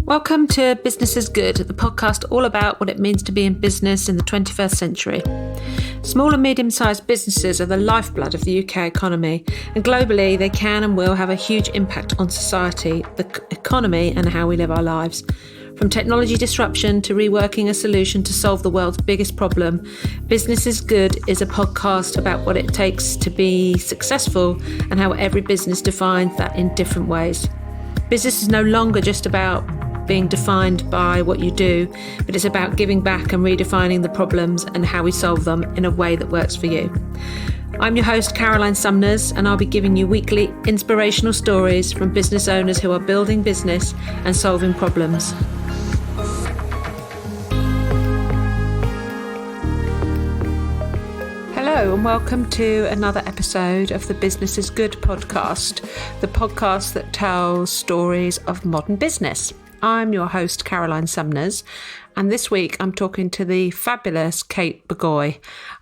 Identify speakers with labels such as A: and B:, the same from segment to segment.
A: Welcome to Business is Good, the podcast all about what it means to be in business in the 21st century. Small and medium-sized businesses are the lifeblood of the UK economy, and globally they can and will have a huge impact on society, the economy and how we live our lives. From technology disruption to reworking a solution to solve the world's biggest problem, Business is Good is a podcast about what it takes to be successful and how every business defines that in different ways. Business is no longer just about being defined by what you do, but it's about giving back and redefining the problems and how we solve them in a way that works for you. I'm your host, Caroline Sumners, and I'll be giving you weekly inspirational stories from business owners who are building business and solving problems. Hello and welcome to another episode of the Business is Good podcast, the podcast that tells stories of modern business. I'm your host, Caroline Sumners, and this week I'm talking to the fabulous Kate Bagoy.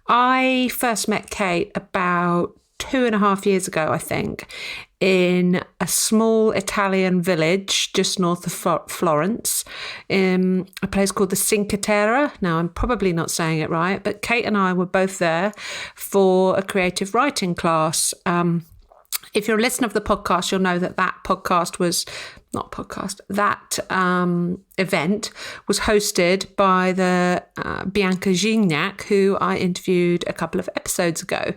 A: I first met Kate about 2.5 years ago, I think, in a small Italian village just north of Florence, in a place called the Cinque Terre. Now, I'm probably not saying it right, but Kate and I were both there for a creative writing class. If you're a listener of the podcast, you'll know that event was hosted by the Bianca Gignac, who I interviewed a couple of episodes ago.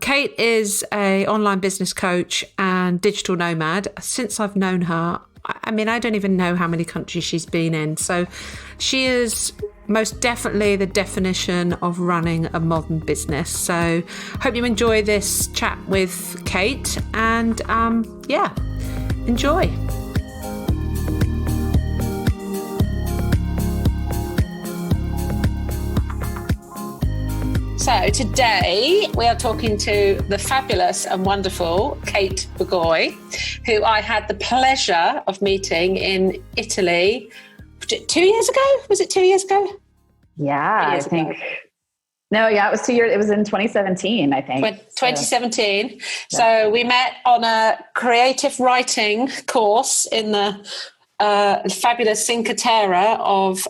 A: Kate is an online business coach and digital nomad. Since I've known her, I don't even know how many countries she's been in. So she is most definitely the definition of running a modern business. So hope you enjoy this chat with Kate and enjoy. So today we are talking to the fabulous and wonderful Kate Bagoy, who I had the pleasure of meeting in Italy 2 years ago. Was it 2 years ago?
B: Yeah, I think. No, yeah, it was 2 years. It was in 2017, I think.
A: 2017. Yeah. So we met on a creative writing course in the fabulous Cinque Terre of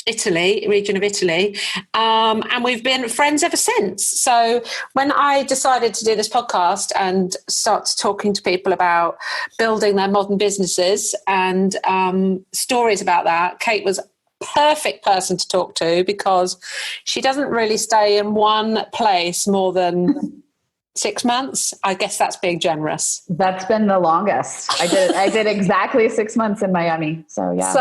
A: Italy, region of Italy. And we've been friends ever since. So when I decided to do this podcast and start talking to people about building their modern businesses and stories about that, Kate was perfect person to talk to because she doesn't really stay in one place more than 6 months. I guess that's being generous.
B: That's been the longest. I did exactly 6 months in Miami. So yeah.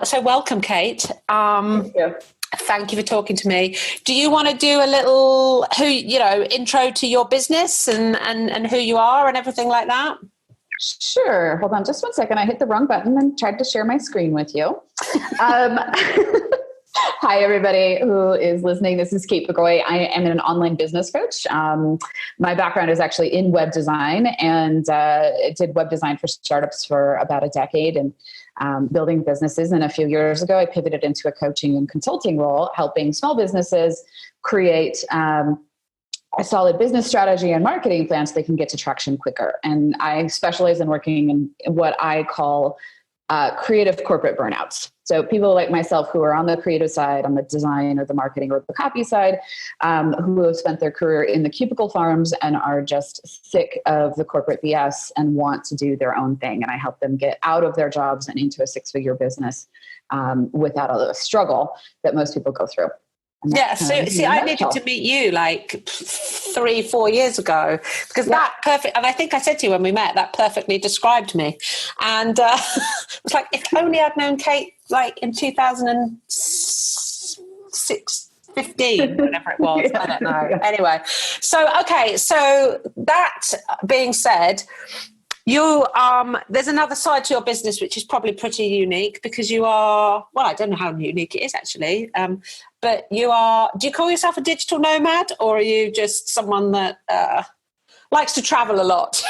A: So welcome, Kate.
B: Thank you.
A: Thank you for talking to me. Do you want to do a little intro to your business and who you are and everything like that?
B: Sure. Hold on just 1 second. I hit the wrong button and tried to share my screen with you. Hi, everybody who is listening. This is Kate Bagoy. I am an online business coach. My background is actually in web design and did web design for startups for about a decade and building businesses. And a few years ago, I pivoted into a coaching and consulting role, helping small businesses create a solid business strategy and marketing plan so they can get to traction quicker. And I specialize in working in what I call creative corporate burnouts. So people like myself who are on the creative side, on the design or the marketing or the copy side, who have spent their career in the cubicle farms and are just sick of the corporate BS and want to do their own thing. And I help them get out of their jobs and into a 6-figure business without all the struggle that most people go through.
A: Yeah, so see, I needed to meet you like 3-4 years ago because that perfect, and I think I said to you when we met, that perfectly described me. And it was like, if only I'd known Kate like in 2006, 15, whatever it was, I don't know. Yeah. Anyway, so that being said, you there's another side to your business which is probably pretty unique because you are, well, I don't know how unique it is actually, but do you call yourself a digital nomad or are you just someone that likes to travel a lot?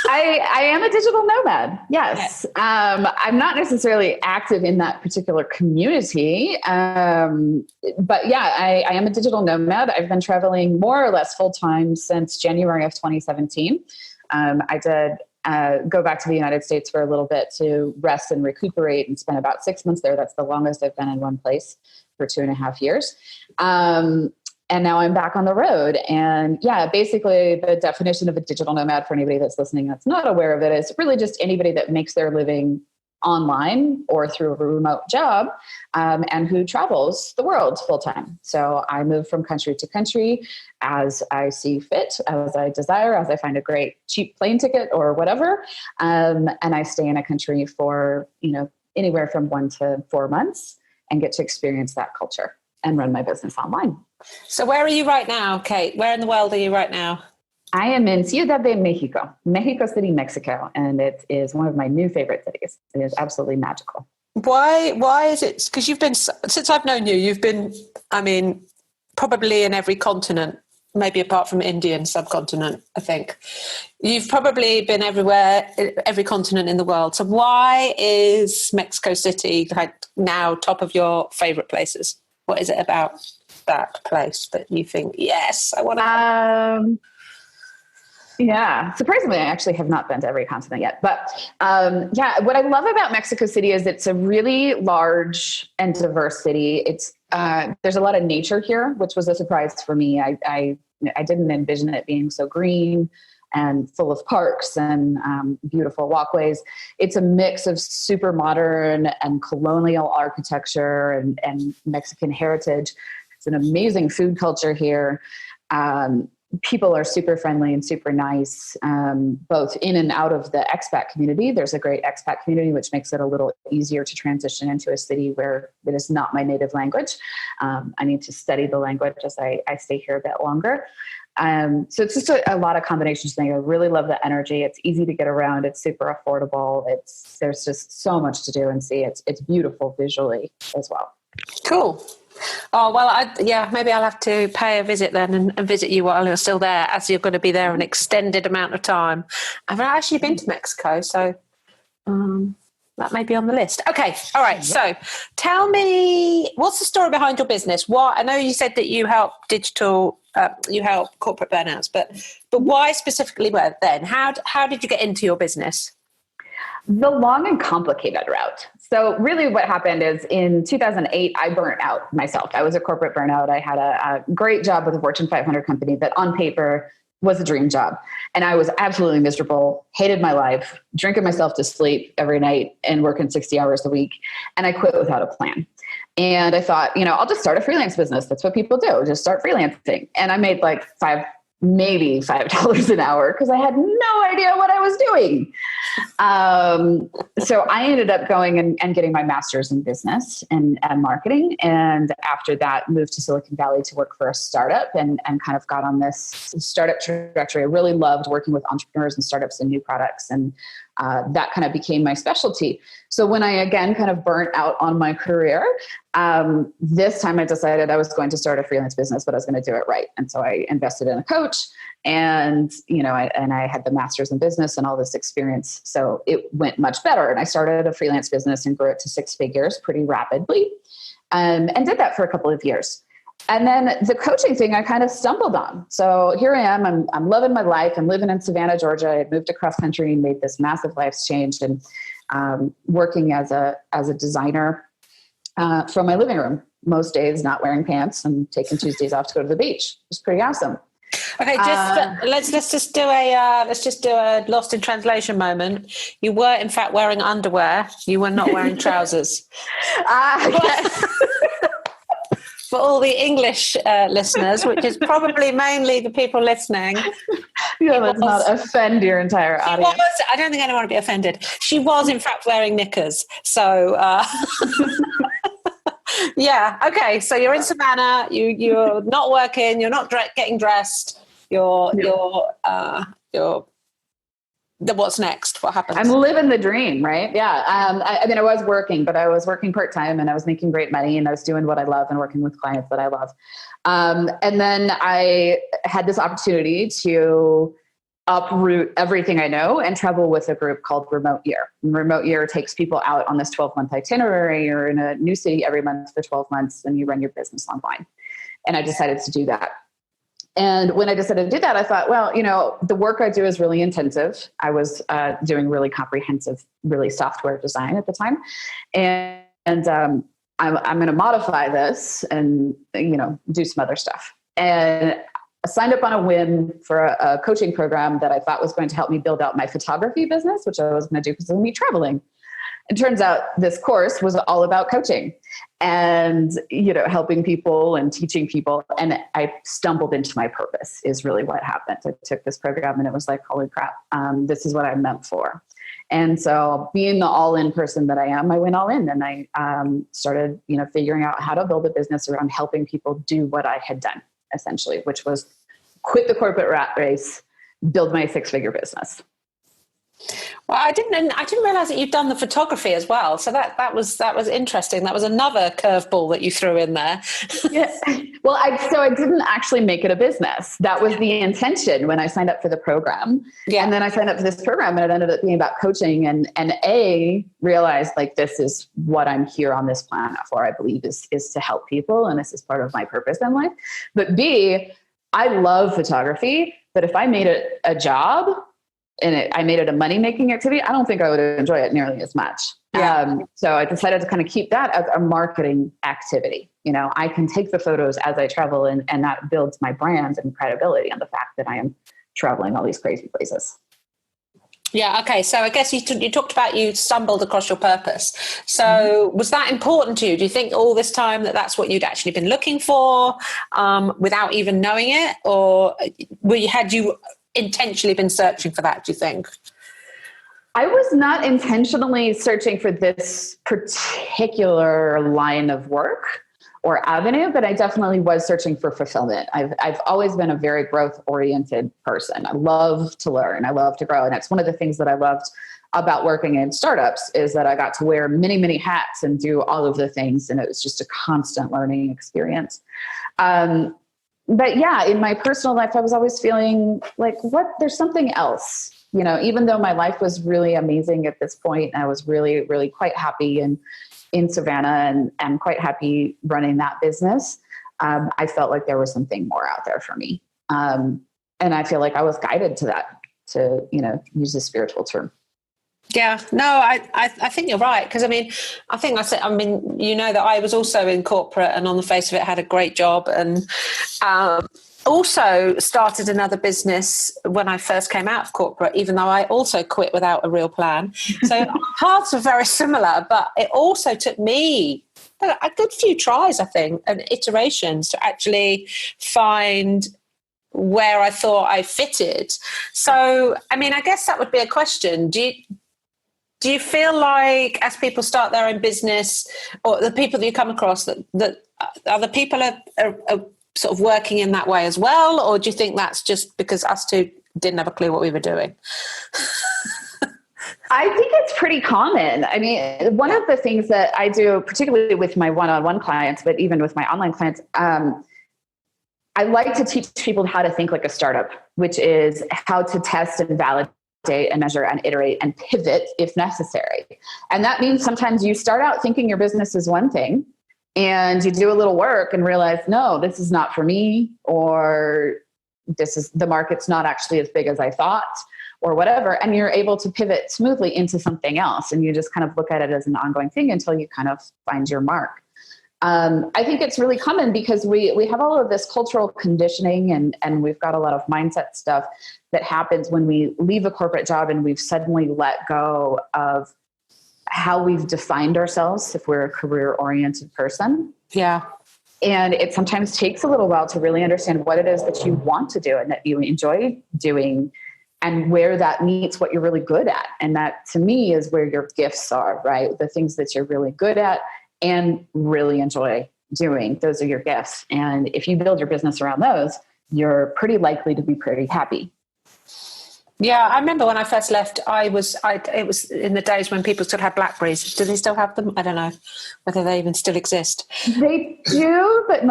B: I am a digital nomad, yes. Yeah. I'm not necessarily active in that particular community, but yeah, I am a digital nomad. I've been traveling more or less full-time since January of 2017. I did go back to the United States for a little bit to rest and recuperate and spend about 6 months there. That's the longest I've been in one place, for 2.5 years. And now I'm back on the road. And yeah, basically the definition of a digital nomad, for anybody that's listening that's not aware of it, is really just anybody that makes their living online or through a remote job, and who travels the world full time. So I move from country to country as I see fit, as I desire, as I find a great cheap plane ticket or whatever. And I stay in a country for, anywhere from 1 to 4 months and get to experience that culture and run my business online.
A: So where are you right now, Kate? Where in the world are you right now?
B: I am in Ciudad de Mexico, Mexico City, Mexico. And it is one of my new favorite cities. It is absolutely magical.
A: Why is it? Because you've been, since I've known you, you've been, probably in every continent, maybe apart from Indian subcontinent, I think. You've probably been everywhere, every continent in the world. So why is Mexico City now top of your favorite places? What is it about that place that you think, yes, I want to...
B: Yeah, surprisingly, I actually have not been to every continent yet. But what I love about Mexico City is it's a really large and diverse city. It's there's a lot of nature here, which was a surprise for me. I didn't envision it being so green and full of parks and beautiful walkways. It's a mix of super modern and colonial architecture and Mexican heritage. It's an amazing food culture here. People are super friendly and super nice, both in and out of the expat community. There's a great expat community, which makes it a little easier to transition into a city where it is not my native language. I need to study the language as I stay here a bit longer. So it's just a lot of combinations thing. I really love the energy. It's easy to get around. It's super affordable. There's just so much to do and see. It's beautiful visually as well.
A: Cool. Oh, well, maybe I'll have to pay a visit then and visit you while you're still there, as you're going to be there an extended amount of time. I've not actually been to Mexico, so that may be on the list. Okay. All right. So tell me, what's the story behind your business? I know you said that you help you help corporate burnouts, but why specifically then? How did you get into your business?
B: The long and complicated route. So really what happened is in 2008, I burnt out myself. I was a corporate burnout. I had a great job with a Fortune 500 company that on paper was a dream job. And I was absolutely miserable, hated my life, drinking myself to sleep every night and working 60 hours a week. And I quit without a plan. And I thought, I'll just start a freelance business. That's what people do. Just start freelancing. And I made like maybe $5 an hour because I had no idea what I was doing. So I ended up going and getting my master's in business and marketing. And after that, moved to Silicon Valley to work for a startup and kind of got on this startup trajectory. I really loved working with entrepreneurs and startups and new products. And that kind of became my specialty. So when I again kind of burnt out on my career, this time I decided I was going to start a freelance business, but I was going to do it right. And so I invested in a coach and, I had the master's in business and all this experience. So it went much better. And I started a freelance business and grew it to 6 figures pretty rapidly, and did that for a couple of years. And then the coaching thing I kind of stumbled on. So here I am, I'm loving my life. I'm living in Savannah, Georgia. I had moved across country and made this massive life change, and working as a designer from my living room most days, not wearing pants and taking Tuesdays off to go to the beach. It was pretty awesome.
A: Okay, let's just do a lost in translation moment. You were in fact wearing underwear. You were not wearing trousers. For all the English listeners, which is probably mainly the people listening.
B: Let's not offend your entire audience.
A: I don't think anyone would be offended. She was, in fact, wearing knickers. So, yeah. Okay. So you're in Savannah. You're not working. You're not getting dressed. What's next? What happens?
B: I'm living the dream, right? Yeah. I was working, but I was working part-time and I was making great money and I was doing what I love and working with clients that I love. And then I had this opportunity to uproot everything I know and travel with a group called Remote Year. And Remote Year takes people out on this 12-month itinerary. You're in a new city every month for 12 months and you run your business online. And I decided to do that. And when I decided to do that, I thought, well, the work I do is really intensive. I was doing really comprehensive, really software design at the time. And I'm going to modify this and, do some other stuff. And I signed up on a whim for a coaching program that I thought was going to help me build out my photography business, which I was going to do because of me traveling. It turns out this course was all about coaching and, helping people and teaching people. And I stumbled into my purpose is really what happened. I took this program and it was like, holy crap, this is what I'm meant for. And so being the all-in person that I am, I went all in and I started, figuring out how to build a business around helping people do what I had done, essentially, which was quit the corporate rat race, build my 6-figure business.
A: Well, I didn't realize that you'd done the photography as well. So that was interesting. That was another curveball that you threw in there.
B: Yeah. Well, I didn't actually make it a business. That was the intention when I signed up for the program. Yeah. And then I signed up for this program and it ended up being about coaching and realized like, this is what I'm here on this planet for, I believe is to help people. And this is part of my purpose in life. But B, I love photography, but if I made it a job, and I made it a money-making activity, I don't think I would enjoy it nearly as much. Yeah. So I decided to kind of keep that as a marketing activity. I can take the photos as I travel and that builds my brand and credibility on the fact that I am traveling all these crazy places.
A: Yeah. Okay. So I guess you talked about you stumbled across your purpose. So was that important to you? Do you think all this time that's what you'd actually been looking for without even knowing it? Or had you intentionally been searching for that, do you think?
B: I was not intentionally searching for this particular line of work or avenue, but I definitely was searching for fulfillment. I've always been a very growth-oriented person. I love to learn. I love to grow. And that's one of the things that I loved about working in startups is that I got to wear many, many hats and do all of the things. And it was just a constant learning experience. But yeah, in my personal life, I was always feeling like, there's something else, even though my life was really amazing at this point, I was really, really quite happy in Savannah and quite happy running that business. I felt like there was something more out there for me. And I feel like I was guided to that, to, use a spiritual term.
A: Yeah, no, I think you're right. Because that I was also in corporate and on the face of it had a great job and also started another business when I first came out of corporate, even though I also quit without a real plan. So paths are very similar, but it also took me a good few tries, I think, and iterations to actually find where I thought I fitted. So, I guess that would be a question. Do you feel like as people start their own business or the people that you come across that other people are sort of working in that way as well? Or do you think that's just because us two didn't have a clue what we were doing?
B: I think it's pretty common. One of the things that I do, particularly with my one-on-one clients, but even with my online clients, I like to teach people how to think like a startup, which is how to test and validate and measure and iterate and pivot if necessary. And that means sometimes you start out thinking your business is one thing and you do a little work and realize, no, this is not for me, or the market's not actually as big as I thought, or whatever. And you're able to pivot smoothly into something else. And you just kind of look at it as an ongoing thing until you kind of find your mark. I think it's really common because we have all of this cultural conditioning and we've got a lot of mindset stuff that happens when we leave a corporate job and we've suddenly let go of how we've defined ourselves if we're a career-oriented person.
A: Yeah.
B: And it sometimes takes a little while to really understand what it is that you want to do and that you enjoy doing and where that meets what you're really good at. And that, to me, is where your gifts are, right? The things that you're really good at and really enjoy doing. Those are your gifts. And if you build your business around those, you're pretty likely to be pretty happy.
A: Yeah, I remember when I first left, it was in the days when people still had Blackberries. Do they still have them? I don't know whether they even still exist.
B: They do, but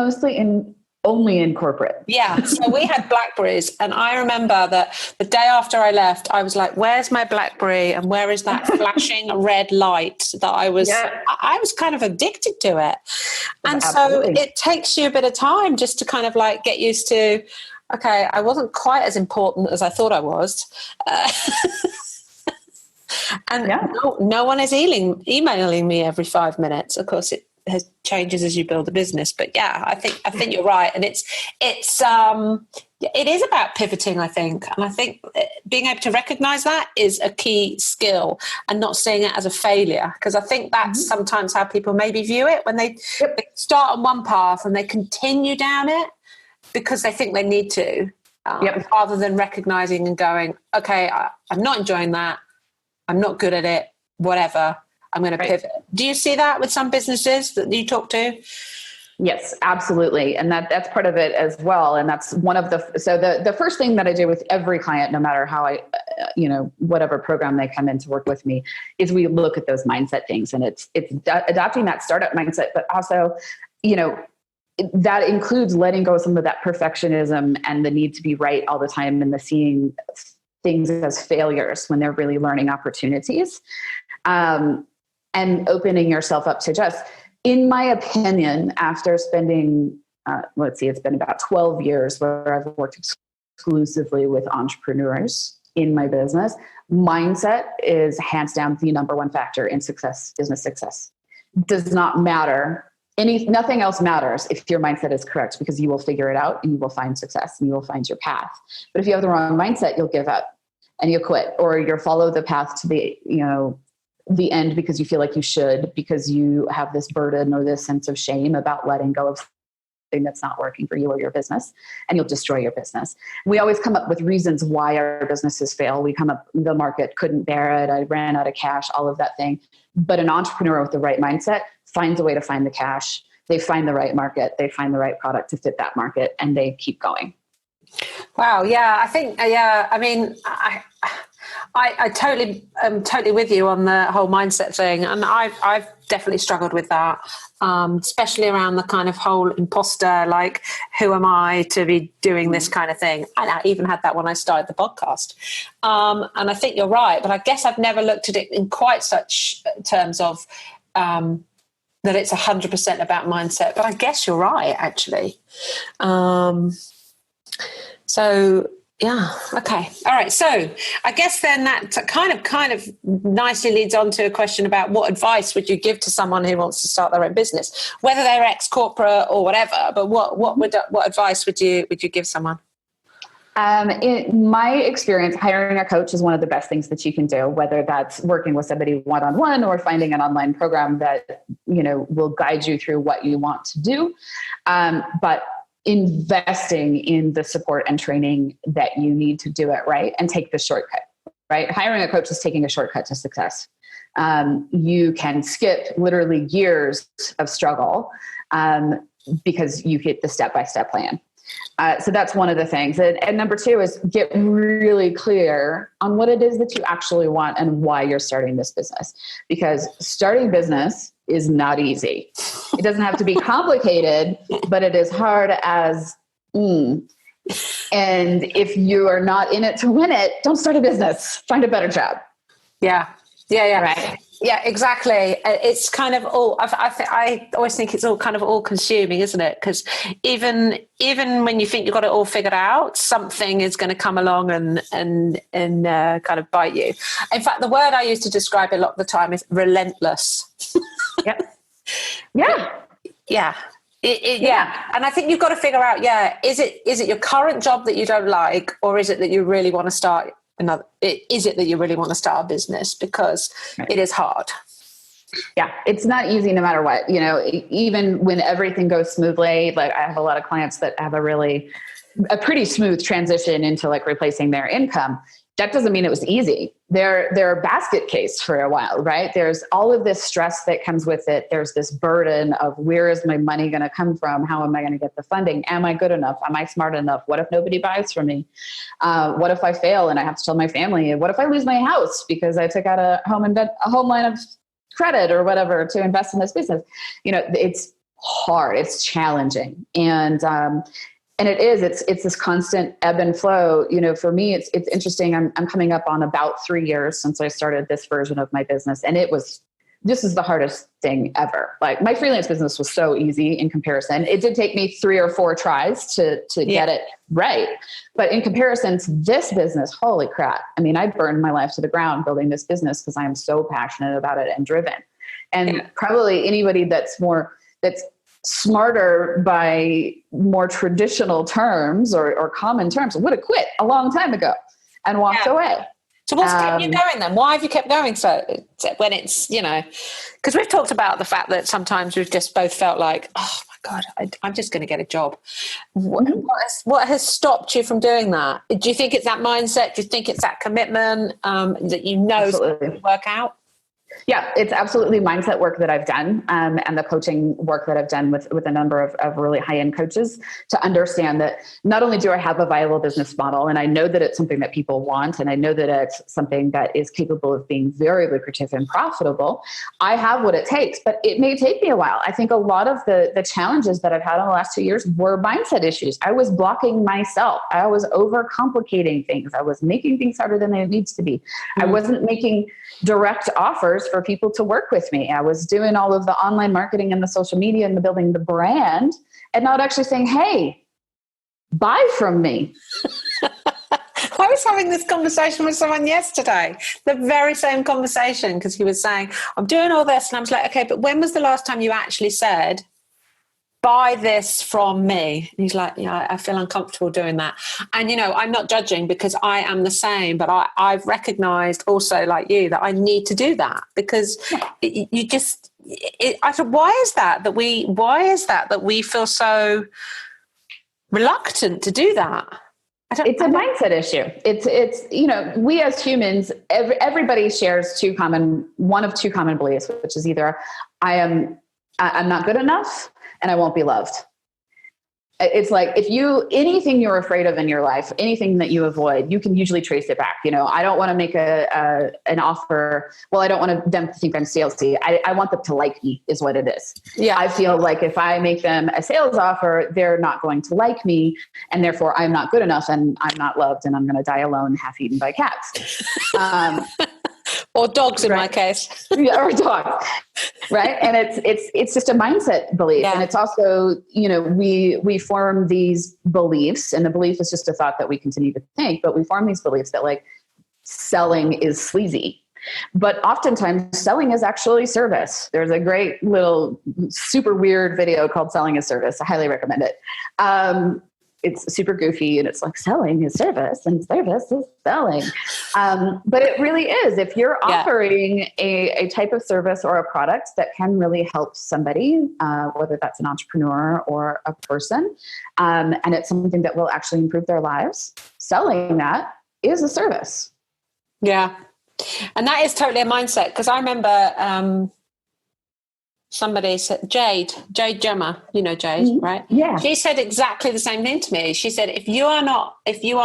B: only in corporate.
A: Yeah, so we had Blackberries, and I remember that the day after I left, I was like, where's my Blackberry and where is that flashing red light that I was kind of addicted to it. And Absolutely. So it takes you a bit of time just to kind of like get used to, okay, I wasn't quite as important as I thought I was. And no one is emailing me every 5 minutes. Of course, it changes as you build a business. But yeah, I think you're right. And it is about pivoting, I think. And I think being able to recognize that is a key skill and not seeing it as a failure. Because I think that's sometimes how people maybe view it when they start on one path and they continue down it because they think they need to, rather than recognizing and going, okay, I'm not enjoying that. I'm not good at it, whatever. I'm going to pivot. Do you see that with some businesses that you talk to?
B: Yes, absolutely. And that's part of it as well. And that's one of the first thing that I do with every client, no matter how whatever program they come in to work with me, is we look at those mindset things. And it's adopting that startup mindset, but also, that includes letting go of some of that perfectionism and the need to be right all the time and the seeing things as failures when they're really learning opportunities, and opening yourself up to just, in my opinion, after spending, it's been about 12 years where I've worked exclusively with entrepreneurs in my business, mindset is hands down the number one factor in success, business success. Does not matter. Nothing else matters if your mindset is correct, because you will figure it out and you will find success and you will find your path. But if you have the wrong mindset, you'll give up and you'll quit, or you'll follow the path to the end because you feel like you should, because you have this burden or this sense of shame about letting go of something that's not working for you or your business, and you'll destroy your business. We always come up with reasons why our businesses fail. We come up, the market couldn't bear it, I ran out of cash, all of that thing. But an entrepreneur with the right mindset finds a way to find the cash. They find the right market. They find the right product to fit that market, and they keep going.
A: Wow. Yeah, I think, I mean, I totally with you on the whole mindset thing. And I've definitely struggled with that, especially around the kind of whole imposter, like, who am I to be doing this kind of thing? And I even had that when I started the podcast. And I think you're right, but I guess I've never looked at it in quite such terms of that it's 100% about mindset. But I guess you're right, actually. So yeah. Okay. All right. So I guess then that kind of nicely leads on to a question about what advice would you give to someone who wants to start their own business, whether they're ex-corporate or whatever, but what advice would you give someone?
B: In my experience, hiring a coach is one of the best things that you can do, whether that's working with somebody one-on-one or finding an online program that, will guide you through what you want to do. But investing in the support and training that you need to do it right and take the shortcut, right? Hiring a coach is taking a shortcut to success. You can skip literally years of struggle because you hit the step-by-step plan. So that's one of the things. And number two is get really clear on what it is that you actually want and why you're starting this business. Because starting business is not easy. It doesn't have to be complicated, but it is hard as, And if you are not in it to win it, don't start a business. Find a better job.
A: Yeah. Right. Yeah, exactly. It's kind of all. I always think it's all kind of all consuming, isn't it? Because even when you think you've got it all figured out, something is going to come along and kind of bite you. In fact, the word I use to describe it a lot of the time is relentless.
B: Yep. Yeah.
A: Yeah. Yeah. And I think you've got to figure out, is it your current job that you don't like, or is it that you really want to start another? Is it that you really want to start a business? Because it is hard.
B: Yeah, it's not easy no matter what. Even when everything goes smoothly, like I have a lot of clients that have a pretty smooth transition into like replacing their income. That doesn't mean it was easy. They're basket case for a while, right? There's all of this stress that comes with it. There's this burden of where is my money going to come from? How am I going to get the funding? Am I good enough? Am I smart enough? What if nobody buys from me? What if I fail and I have to tell my family? What if I lose my house because I took out a home line of credit or whatever to invest in this business? It's hard. It's challenging. And it's this constant ebb and flow. For me, it's interesting. I'm coming up on about 3 years since I started this version of my business. And it was this is the hardest thing ever. Like my freelance business was so easy in comparison. It did take me 3 or 4 tries to get it right. But in comparison to this business, holy crap. I mean, I burned my life to the ground building this business because I am so passionate about it and driven. And probably anybody that's smarter by more traditional terms or common terms would have quit a long time ago and walked away.
A: So what's kept you going then? Why have you kept going? So when it's, because we've talked about the fact that sometimes we've just both felt like, oh my God, I'm just going to get a job. What has stopped you from doing that? Do you think it's that mindset? Do you think it's that commitment that is going to work out?
B: Yeah, it's absolutely mindset work that I've done and the coaching work that I've done with a number of really high-end coaches to understand that not only do I have a viable business model, and I know that it's something that people want, and I know that it's something that is capable of being very lucrative and profitable, I have what it takes, but it may take me a while. I think a lot of the challenges that I've had in the last 2 years were mindset issues. I was blocking myself. I was overcomplicating things. I was making things harder than they needs to be. I wasn't making direct offers for people to work with me. I was doing all of the online marketing and the social media and the building the brand and not actually saying, hey, buy from me.
A: I was having this conversation with someone yesterday, the very same conversation, because he was saying, I'm doing all this. And I was like, okay, but when was the last time you actually said, buy this from me? And he's like, yeah, I feel uncomfortable doing that. And, I'm not judging because I am the same, but I've recognized also like you that I need to do that because I thought, why is that we feel so reluctant to do that?
B: It's a mindset issue. It's we as humans, everybody shares one of two common beliefs, which is either I'm not good enough and I won't be loved. It's like anything you're afraid of in your life, anything that you avoid, you can usually trace it back. I don't want to make an offer. Well, I don't want them to think I'm salesy. I want them to like me is what it is. Yeah. I feel like if I make them a sales offer, they're not going to like me and therefore I'm not good enough and I'm not loved and I'm going to die alone, half eaten by cats.
A: Or dogs in my case.
B: Or dogs. Right. And it's just a mindset belief. Yeah. And it's also, we form these beliefs, and the belief is just a thought that we continue to think, but we form these beliefs that like selling is sleazy. But oftentimes selling is actually service. There's a great little super weird video called Selling is Service. I highly recommend it. It's super goofy and it's like selling is service and service is selling. But it really is. If you're offering a type of service or a product that can really help somebody, whether that's an entrepreneur or a person, and it's something that will actually improve their lives, selling that is a service.
A: Yeah. And that is totally a mindset. Because I remember somebody said, Jade Gemma, Jade, right?
B: Yeah.
A: She said exactly the same thing to me. She said, if you are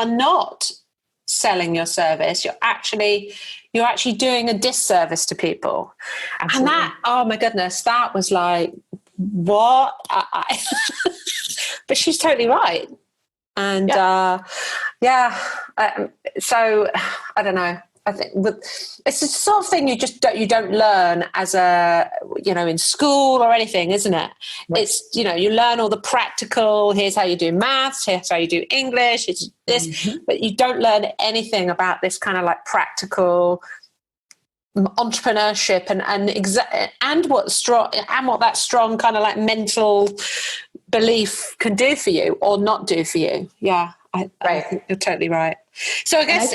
A: not selling your service, you're actually doing a disservice to people. Absolutely. And that, oh my goodness, that was like, what? But she's totally right. And so I don't know. I think it's the sort of thing you don't learn as in school or anything, isn't it? Right. It's, you learn all the practical, here's how you do maths, here's how you do English, it's this, but you don't learn anything about this kind of like practical entrepreneurship and what that strong kind of like mental belief can do for you or not do for you. Yeah. I think you're totally right. So I guess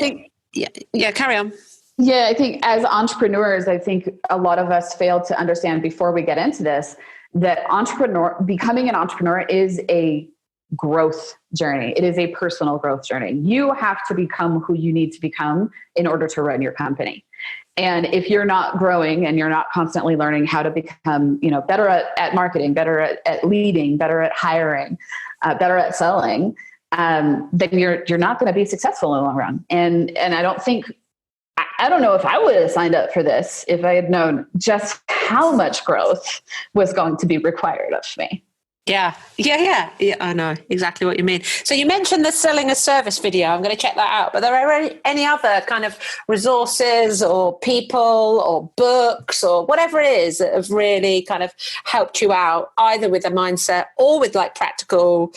A: Yeah, carry on.
B: Yeah, I think as entrepreneurs, I think a lot of us fail to understand before we get into this that becoming an entrepreneur is a growth journey. It is a personal growth journey. You have to become who you need to become in order to run your company. And if you're not growing and you're not constantly learning how to become, better at marketing, better at leading, better at hiring, better at selling, then you're not going to be successful in the long run. And I don't know if I would have signed up for this if I had known just how much growth was going to be required of me.
A: Yeah. I know exactly what you mean. So you mentioned the selling a service video. I'm going to check that out. But are there any other kind of resources or people or books or whatever it is that have really kind of helped you out, either with a mindset or with like practical,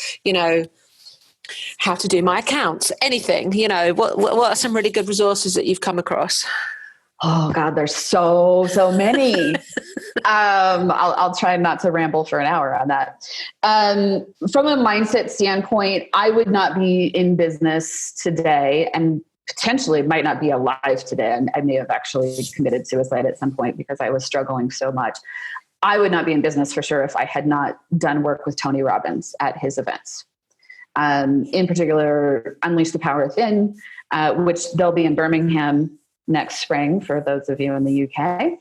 A: how to do my accounts, anything, what are some really good resources that you've come across?
B: Oh God, there's so many. I'll try not to ramble for an hour on that. From a mindset standpoint, I would not be in business today and potentially might not be alive today. And I may have actually committed suicide at some point because I was struggling so much. I would not be in business for sure if I had not done work with Tony Robbins at his events. In particular, Unleash the Power Within, which they'll be in Birmingham next spring for those of you in the UK.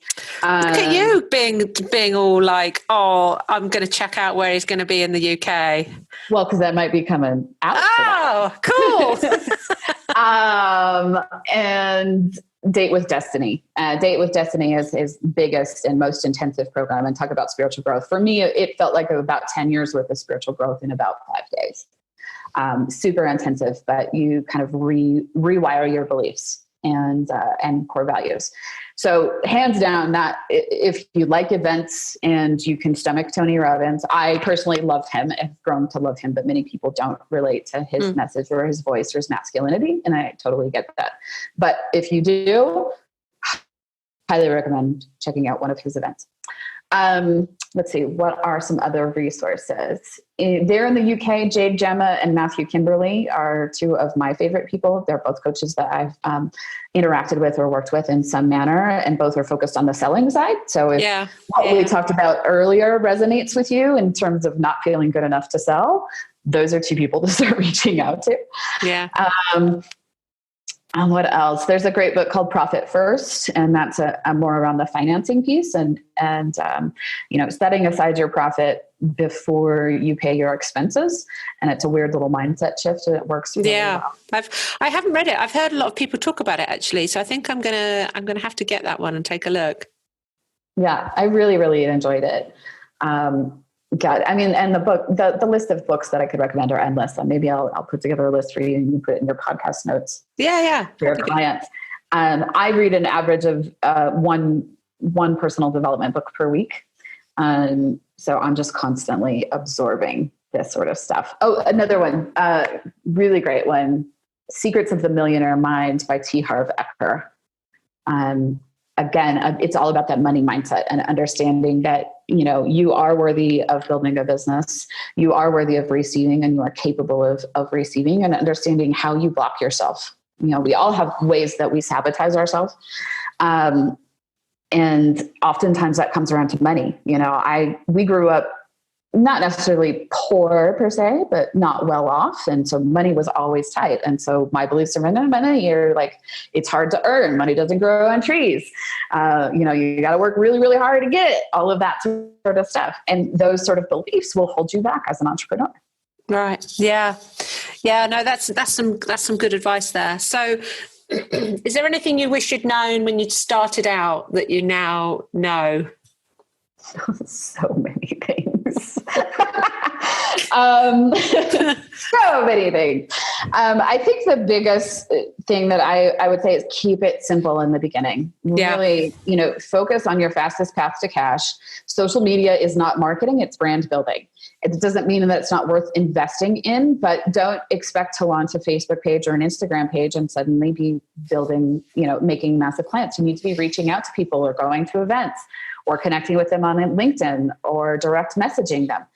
A: Look at you being all like, oh, I'm going to check out where he's going to be in the UK.
B: Well, because that might be coming out.
A: Oh,
B: cool. And Date with Destiny. Date with Destiny is his biggest and most intensive program, and talk about spiritual growth. For me, it felt like about 10 years worth of spiritual growth in about 5 days. Super intensive, but you kind of rewire your beliefs and core values. So hands down, that if you like events and you can stomach Tony Robbins, I personally love him. I've grown to love him, but many people don't relate to his message or his voice or his masculinity. And I totally get that. But if you do, highly recommend checking out one of his events. Let's see, what are some other resources? There in the UK, Jade Gemma and Matthew Kimberly are 2 of my favorite people. They're both coaches that I've interacted with or worked with in some manner, and both are focused on the selling side. So if what we talked about earlier resonates with you in terms of not feeling good enough to sell, those are 2 people to start reaching out to.
A: Yeah.
B: What else? There's a great book called Profit First, and that's a more around the financing piece and setting aside your profit before you pay your expenses. And it's a weird little mindset shift, and it works really well.
A: I haven't read it. I've heard a lot of people talk about it actually, so I think I'm gonna have to get that one and take a look. Yeah,
B: I really, really enjoyed it. And the book, the list of books that I could recommend are endless. So maybe I'll put together a list for you and you put it in your podcast notes.
A: Yeah.
B: For your clients. I read an average of one personal development book per week. So I'm just constantly absorbing this sort of stuff. Oh, another one, really great one, Secrets of the Millionaire Mind by T. Harv Eker. Again, it's all about that money mindset and understanding that, you are worthy of building a business. You are worthy of receiving, and you are capable of receiving, and understanding how you block yourself. We all have ways that we sabotage ourselves. And oftentimes that comes around to money. We grew up not necessarily poor per se, but not well off. And so money was always tight. And so my beliefs around money are like, it's hard to earn. Money doesn't grow on trees. You got to work really, really hard to get all of that sort of stuff. And those sort of beliefs will hold you back as an entrepreneur.
A: Right. Yeah. No, that's some good advice there. So is there anything you wish you'd known when you started out that you now know?
B: So many things. So many things. I think the biggest thing that I would say is keep it simple in the beginning. Really, focus on your fastest path to cash. Social media is not marketing, it's brand building. It doesn't mean that it's not worth investing in, but don't expect to launch a Facebook page or an Instagram page and suddenly be building, making massive clients. You need to be reaching out to people or going to events or connecting with them on LinkedIn or direct messaging them.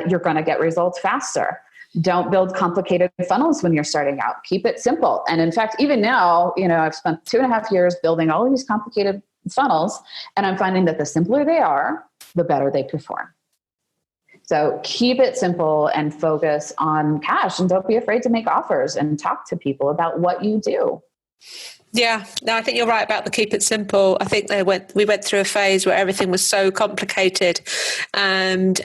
B: You're going to get results faster. Don't build complicated funnels when you're starting out. Keep it simple. And in fact, even now, I've spent 2.5 years building all of these complicated funnels, and I'm finding that the simpler they are, the better they perform. So keep it simple and focus on cash, and don't be afraid to make offers and talk to people about what you do.
A: Yeah, no, I think you're right about the keep it simple. I think we went through a phase where everything was so complicated, and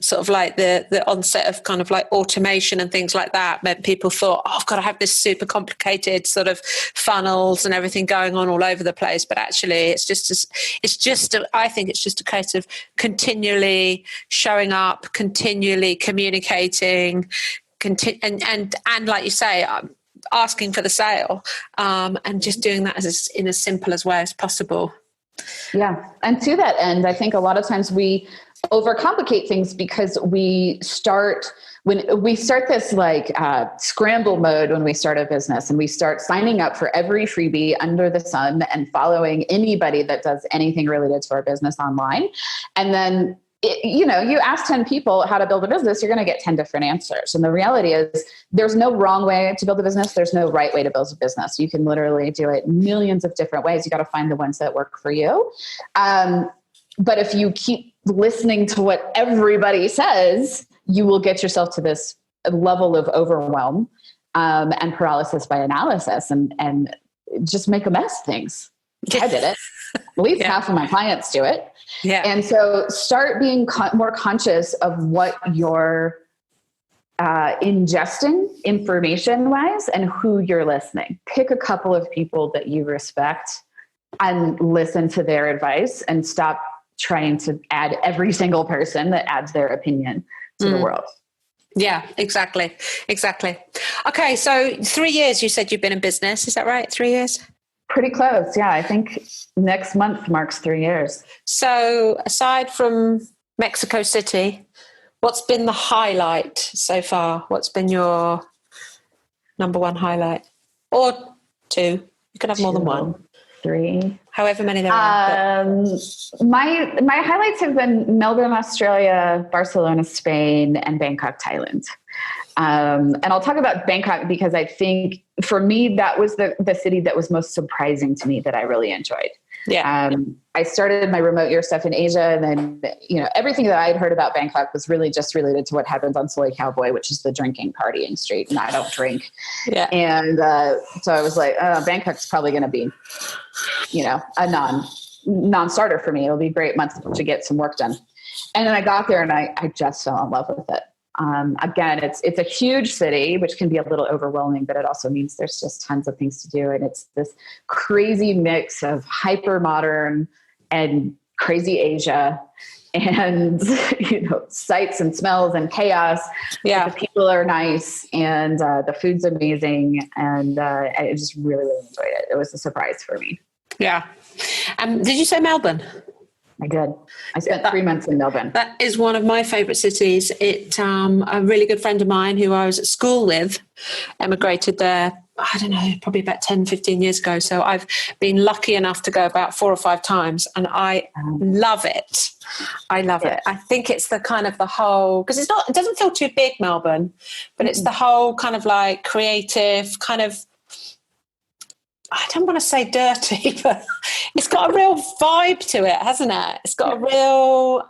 A: sort of like the onset of kind of like automation and things like that meant people thought, oh, I've got to have this super complicated sort of funnels and everything going on all over the place. But actually, I think it's just a case of continually showing up, continually communicating, and like you say, asking for the sale, and just doing that in as simple as way as possible.
B: Yeah. And to that end, I think a lot of times we overcomplicate things because we start this like scramble mode when we start a business, and we start signing up for every freebie under the sun and following anybody that does anything related to our business online. And then you ask 10 people how to build a business, you're going to get 10 different answers. And the reality is there's no wrong way to build a business. There's no right way to build a business. You can literally do it millions of different ways. You got to find the ones that work for you. But if you keep listening to what everybody says, you will get yourself to this level of overwhelm, and paralysis by analysis, and just make a mess of things. I did it. At least half of my clients do it. Yeah. And so start being more conscious of what you're ingesting information wise and who you're listening. Pick a couple of people that you respect and listen to their advice, and stop trying to add every single person that adds their opinion to the world.
A: Yeah, exactly. Okay. So 3 years, you said you've been in business. Is that right? 3 years?
B: Pretty close. Yeah. I think next month marks 3 years.
A: So aside from Mexico City, what's been the highlight so far? What's been your number one highlight? Or two? You can have more than one.
B: 3.
A: However many there are.
B: My highlights have been Melbourne, Australia, Barcelona, Spain, and Bangkok, Thailand. And I'll talk about Bangkok because I think for me, that was the city that was most surprising to me that I really enjoyed. Yeah. I started my remote year stuff in Asia, and then, everything that I'd heard about Bangkok was really just related to what happens on Soy Cowboy, which is the drinking partying street. And I don't drink. Yeah. And, so I was like, Bangkok's probably going to be, a non-starter for me. It'll be a great month to get some work done. And then I got there and I just fell in love with it. Again, it's a huge city, which can be a little overwhelming, but it also means there's just tons of things to do. And it's this crazy mix of hyper modern and crazy Asia, and, sights and smells and chaos. Yeah. The people are nice, and the food's amazing. And I just really, really enjoyed it. It was a surprise for me. Yeah.
A: Did you say Melbourne?
B: I did. I spent 3 months in Melbourne.
A: That is one of my favorite cities. A really good friend of mine who I was at school with emigrated there, I don't know, probably about 10, 15 years ago. So I've been lucky enough to go about 4 or 5 times, and I love it. I love it. I think it's the kind of the whole, because it doesn't feel too big, Melbourne, but it's the whole kind of like creative kind of, I don't want to say dirty, but it's got a real vibe to it, hasn't it? It's got a real,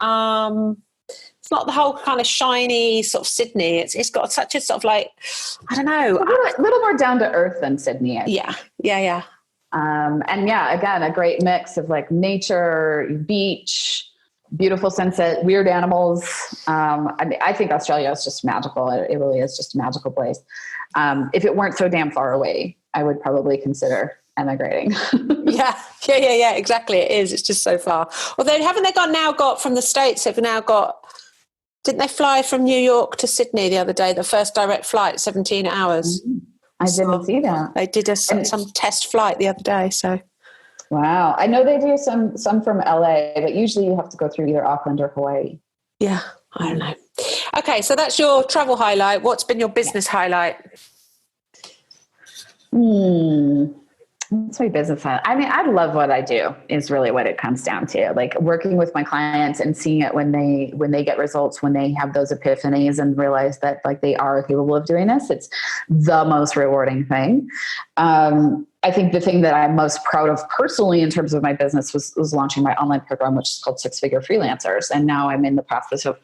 A: it's not the whole kind of shiny sort of Sydney. It's got such a sort of like, I don't know.
B: A little more down to earth than Sydney is.
A: Yeah.
B: And again, a great mix of like nature, beach, beautiful sunset, weird animals. I think Australia is just magical. It really is just a magical place. If it weren't so damn far away, I would probably consider emigrating.
A: Yeah, exactly. It is. It's just so far. Although, haven't they got from the States? Have now got? Didn't they fly from New York to Sydney the other day? The first direct flight, 17 hours.
B: I didn't see that.
A: They did some test flight the other day. So,
B: wow. I know they do some from LA, but usually you have to go through either Auckland or Hawaii.
A: Yeah, I don't know. Okay, so that's your travel highlight. What's been your business highlight?
B: That's my business highlight. I mean, I love what I do is really what it comes down to. Like working with my clients and seeing it when they get results, when they have those epiphanies and realize that like they are capable of doing this. It's the most rewarding thing. I think the thing that I'm most proud of personally in terms of my business was launching my online program, which is called 6 Figure Freelancers. And now I'm in the process of,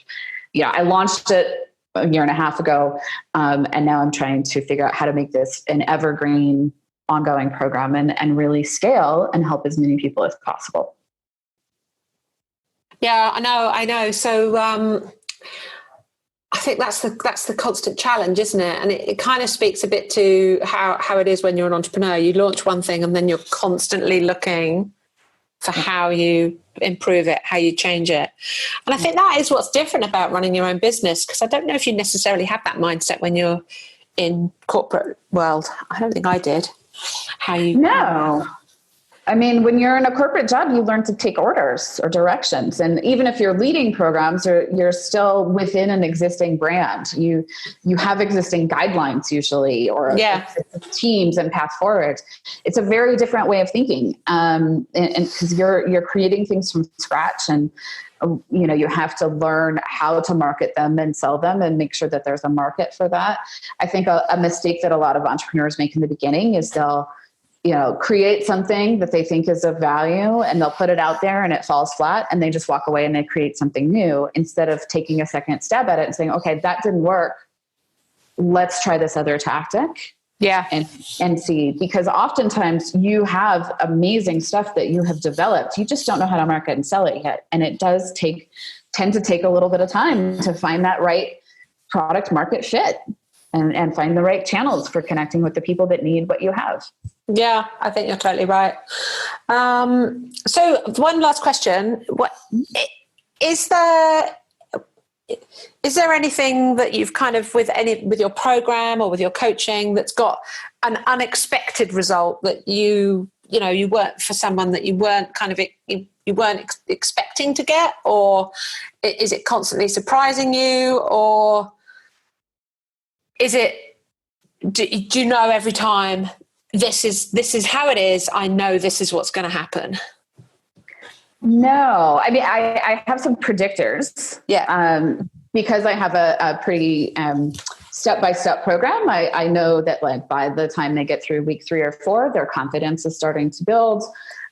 B: I launched it a year and a half ago. And now I'm trying to figure out how to make this an evergreen ongoing program and really scale and help as many people as possible.
A: Yeah, I know. So I think that's the constant challenge, isn't it? And it kind of speaks a bit to how it is when you're an entrepreneur. You launch one thing and then you're constantly looking for how you improve it, how you change it. And I think that is what's different about running your own business, because I don't know if you necessarily have that mindset when you're in corporate world. I don't think I did.
B: No. I mean, when you're in a corporate job, you learn to take orders or directions. And even if you're leading programs, you're still within an existing brand. You have existing guidelines usually, or teams and path forward. It's a very different way of thinking. And because you're creating things from scratch, and you have to learn how to market them and sell them and make sure that there's a market for that. I think a mistake that a lot of entrepreneurs make in the beginning is they'll create something that they think is of value, and they'll put it out there and it falls flat, and they just walk away and they create something new instead of taking a second stab at it and saying, okay, that didn't work. Let's try this other tactic.
A: Yeah.
B: And see, because oftentimes you have amazing stuff that you have developed. You just don't know how to market and sell it yet. And it does tend to take a little bit of time to find that right product market fit and find the right channels for connecting with the people that need what you have.
A: Yeah, I think you're totally right. So one last question. What is there anything that you've kind of with your program or with your coaching that's got an unexpected result that you weren't, for someone that you weren't kind of you weren't expecting to get, or is it constantly surprising you, or is it do you know every time this is how it is, I know this is what's going to happen?
B: No, I mean, I have some predictors.
A: Yeah.
B: Because I have a pretty step-by-step program. I know that like by the time they get through week 3 or 4, their confidence is starting to build.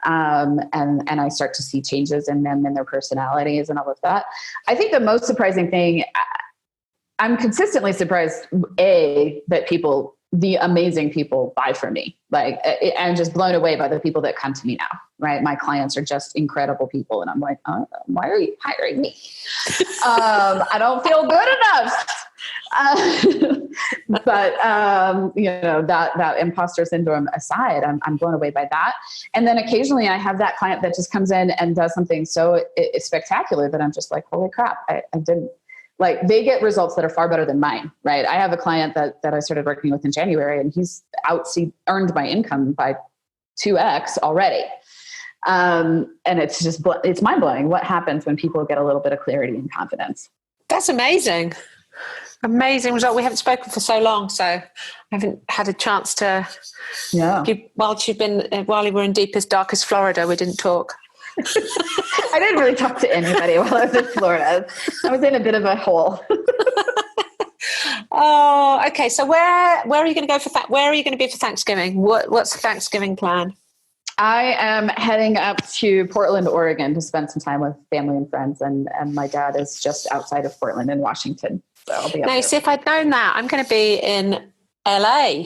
B: And I start to see changes in them and their personalities and all of that. I think the most surprising thing, I'm consistently surprised, that the amazing people buy from me. Like, I'm just blown away by the people that come to me now, right? My clients are just incredible people. And I'm like, oh, why are you hiring me? I don't feel good enough. But that imposter syndrome aside, I'm blown away by that. And then occasionally I have that client that just comes in and does something so spectacular that I'm just like, holy crap, I didn't. Like, they get results that are far better than mine, right? I have a client that I started working with in January, and he's earned my income by 2x already. And it's mind blowing what happens when people get a little bit of clarity and confidence.
A: That's amazing. Amazing result. We haven't spoken for so long, so I haven't had a chance to.
B: Yeah.
A: While you were in deepest, darkest Florida, we didn't talk.
B: I didn't really talk to anybody while I was in Florida. I was in a bit of a hole.
A: Oh, okay. So where are you going to go for where are you going to be for Thanksgiving? What's the Thanksgiving plan?
B: I am heading up to Portland, Oregon to spend some time with family and friends, and my dad is just outside of Portland in Washington. So I'll be up there.
A: See, if I'd known that, I'm going to be in LA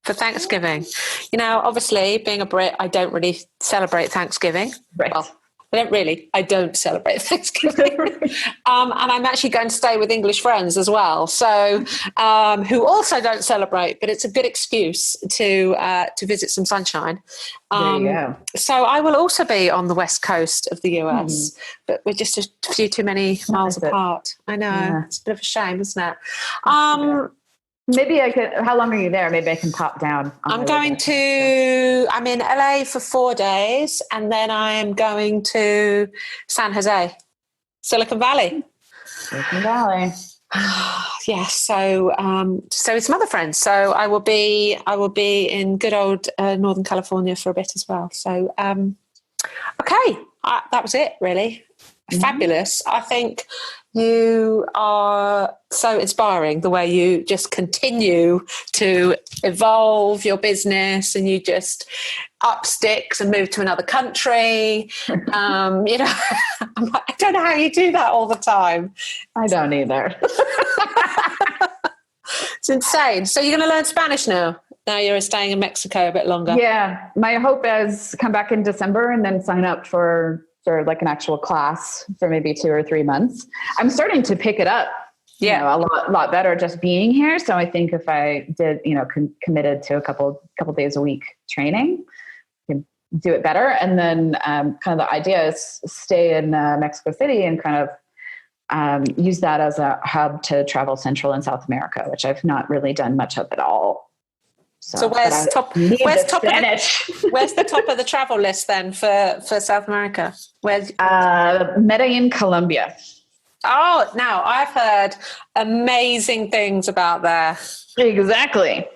A: for Thanksgiving. Obviously, being a Brit, I don't really celebrate Thanksgiving.
B: Right.
A: Well, I don't celebrate Thanksgiving. And I'm actually going to stay with English friends as well, so who also don't celebrate, but it's a good excuse to visit some sunshine.
B: There you go.
A: So I will also be on the west coast of the US, but we're just a few too many miles apart. I know. Yeah. It's a bit of a shame, isn't it?
B: Maybe I could. How long are you there? Maybe I can pop down.
A: I'm in LA for 4 days, and then I am going to San Jose, Silicon Valley.
B: Silicon Valley.
A: Yes. So it's some other friends. So I will be in good old Northern California for a bit as well. So okay, that was it really. Mm-hmm. Fabulous. I think you are so inspiring, the way you just continue to evolve your business, and you just up sticks and move to another country. I'm like, I don't know how you do that all the time.
B: I don't either.
A: It's insane. So you're going to learn Spanish now? Now you're staying in Mexico a bit longer.
B: Yeah. My hope is come back in December and then sign up for like an actual class for maybe 2 or 3 months. I'm starting to pick it up, a lot better just being here. So I think if I did, committed to a couple days a week training, I can do it better. And then kind of the idea is stay in Mexico City and kind of use that as a hub to travel Central and South America, which I've not really done much of at all.
A: So where's the top of the travel list then for South America? Where's
B: Medellin, Colombia.
A: Oh, now I've heard amazing things about there.
B: Exactly.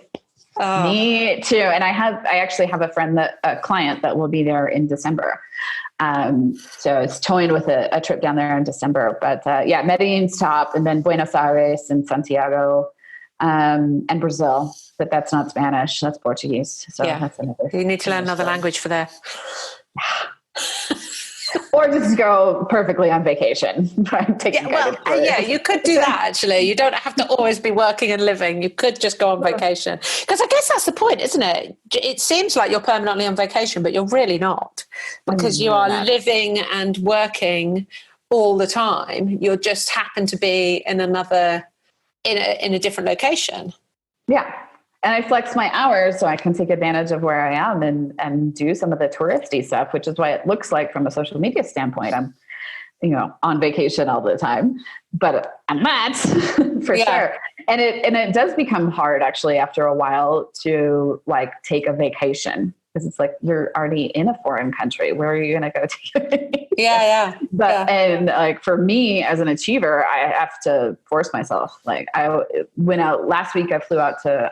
B: Me too. And I actually have a client that will be there in December. So it's toying with a trip down there in December, but Medellin's top, and then Buenos Aires and Santiago, and Brazil. But that's not Spanish, that's Portuguese. So that's another.
A: You need to learn another language for there.
B: Or just go perfectly on vacation.
A: You could do that actually. You don't have to always be working and living. You could just go on vacation. Because I guess that's the point, isn't it? It seems like you're permanently on vacation, but you're really not. Because you are living and working all the time. You just happen to be in a different location. Yeah.
B: And I flex my hours so I can take advantage of where I am and do some of the touristy stuff, which is why it looks like from a social media standpoint, I'm, on vacation all the time, but I'm not for sure. And it does become hard actually after a while to like take a vacation, because it's like you're already in a foreign country. Where are you going to go to? And like for me as an achiever, I have to force myself. Like I went out last week. I flew out to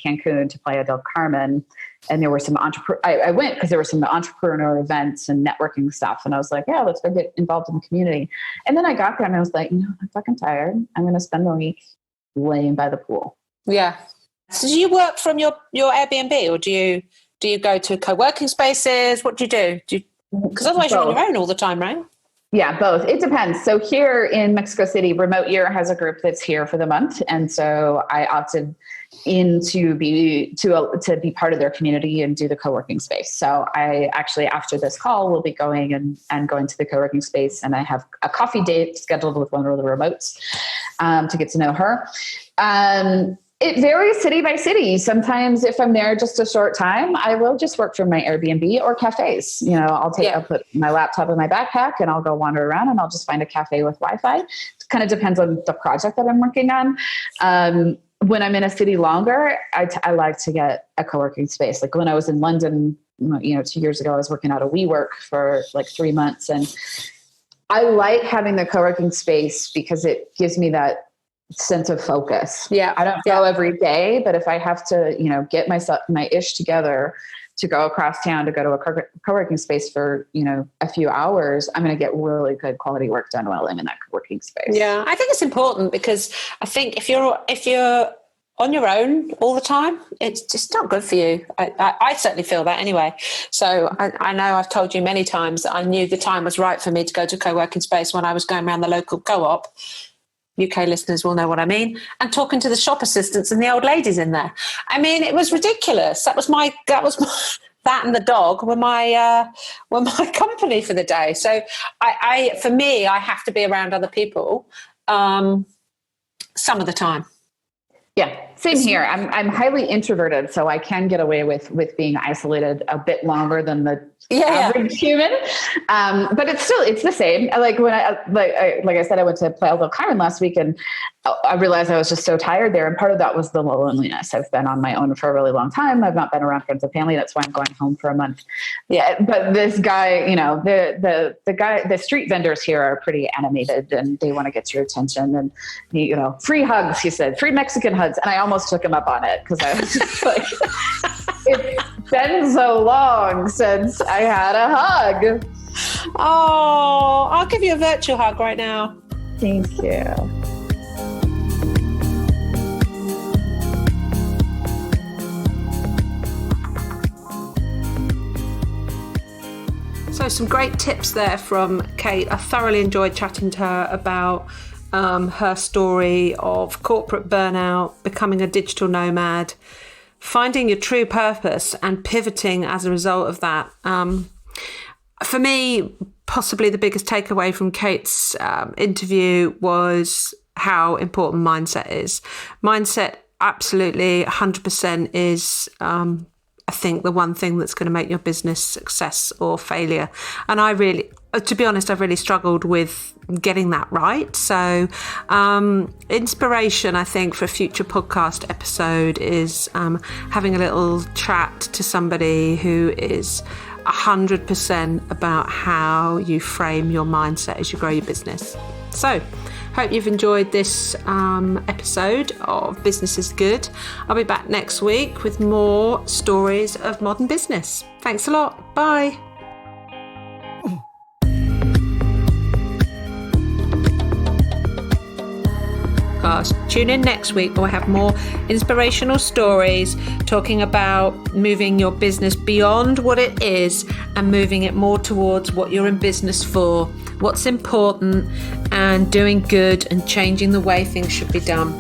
B: Cancun to Playa del Carmen, and there were some I went because there were some entrepreneur events and networking stuff, and I was like, let's go get involved in the community. And then I got there and I was like, I'm fucking tired. I'm going to spend the week laying by the pool.
A: Yeah. So do you work from your Airbnb, or do you go to co-working spaces? What do you do? Because otherwise you're on your own all the time, right?
B: Yeah, both. It depends. So here in Mexico City, Remote Year has a group that's here for the month. And so I opted in to be part of their community and do the co-working space. So I actually, after this call, will be going and going to the co-working space. And I have a coffee date scheduled with one of the remotes to get to know her. It varies city by city. Sometimes if I'm there just a short time, I will just work from my Airbnb or cafes. I'll put my laptop in my backpack and I'll go wander around and I'll just find a cafe with Wi-Fi. It kind of depends on the project that I'm working on. When I'm in a city longer, I like to get a co-working space. Like when I was in London, 2 years ago, I was working out of WeWork for like 3 months. And I like having the co-working space because it gives me that sense of focus.
A: Yeah.
B: I don't go every day, but if I have to, get my ish together to go across town to go to a co-working space for, a few hours, I'm going to get really good quality work done while I'm in that co-working space.
A: Yeah. I think it's important because I think if you're on your own all the time, it's just not good for you. I certainly feel that anyway. So I know I've told you many times that I knew the time was right for me to go to a co-working space when I was going around the local co-op. UK listeners will know what I mean, and talking to the shop assistants and the old ladies in there. I mean, it was ridiculous. That was that and the dog were my company for the day. So for me, I have to be around other people some of the time.
B: Yeah, same here. I'm highly introverted, so I can get away with being isolated a bit longer than the average human. But it's the same. Like when like I said, I went to Playa del Carmen last week, and I realized I was just so tired there. And part of that was the loneliness. I've been on my own for a really long time. I've not been around friends and family. That's why I'm going home for a month. Yeah. But this guy, the street vendors here are pretty animated and they want to get your attention, and free hugs, he said, free Mexican hugs. And I almost took him up on it because I was just like, it's been so long since I had a hug.
A: Oh, I'll give you a virtual hug right now.
B: Thank you.
A: So some great tips there from Kate. I thoroughly enjoyed chatting to her about her story of corporate burnout, becoming a digital nomad, finding your true purpose and pivoting as a result of that. For me, possibly the biggest takeaway from Kate's interview was how important mindset is. Mindset, absolutely, 100% is, I think, the one thing that's going to make your business success or failure. And to be honest, I've really struggled with getting that right. So inspiration, I think, for a future podcast episode is having a little chat to somebody who is 100% about how you frame your mindset as you grow your business. So hope you've enjoyed this episode of Business is Good. I'll be back next week with more stories of modern business. Thanks a lot. Bye. Tune in next week where I have more inspirational stories talking about moving your business beyond what it is and moving it more towards what you're in business for, what's important, and doing good and changing the way things should be done.